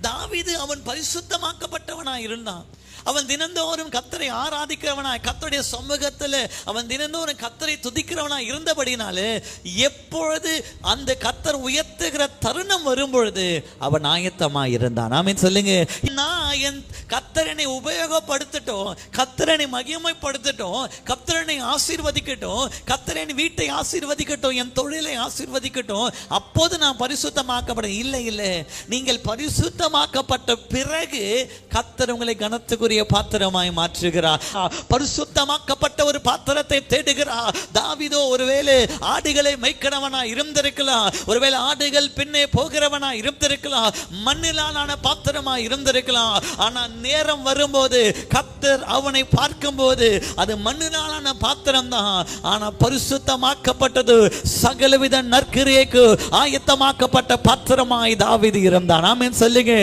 தாவீது அவன் பரிசுத்தமாக்கப்பட்டவனாய் இருந்தான். அவன் தினந்தோறும் கர்த்தரை ஆராதிக்கிறவனாய், கர்த்தருடைய சமூகத்தில் அவன் தினந்தோறும் கர்த்தரை துதிக்கிறவனாய் இருந்தபடினாலே எப்பொழுது அந்த கர்த்தர் உயர்த்துகிற தருணம் வரும்பொழுது அவன் ஆயத்தமாய் இருந்தான். ஆமென் சொல்லுங்க. நான் என் கர்த்தரனை உபயோகப்படுத்தட்டும், கர்த்தரனை மகிமைப்படுத்தட்டும், கர்த்தரனை ஆசீர்வதிக்கட்டும், கர்த்தரனை வீட்டை ஆசீர்வதிக்கட்டும், என் தொழிலை ஆசீர்வதிக்கட்டும், அப்போது நான் பரிசுத்தமாக்கப்பட. இல்லை இல்லை, நீங்கள் பரிசுத்தமாக்கப்பட்ட பிறகு கர்த்தர் உங்களை கனத்துக்குரிய பாத்திரமாய் மாற்றுகிறார். பரிசுத்தமாக்கப்பட்ட ஒரு பாத்திரத்தை தேடுகிறார். தாவீதோ ஒருவேளை ஆடுகளை மேய்க்கிறவனாய் இருந்திருக்கலாம், ஒருவேளை ஆடுகள் பின்னே போகிறவனாய் இருந்திருக்கலாம், மண்ணிலான பாத்திரமாய் இருந்திருக்கலாம். ஆனால் நேரம் வரும்போது கர்த்தர் அவனை பார்க்கும்போது அது மண்ணிலான பாத்திரம் தான், ஆனால் பரிசுத்தமாக்கப்பட்டது சகலவித நற்கிரியைக்கு ஆயத்தமாக்கப்பட்ட பாத்திரமாய் தாவீது இருந்தான். ஆமென் சொல்லுங்க.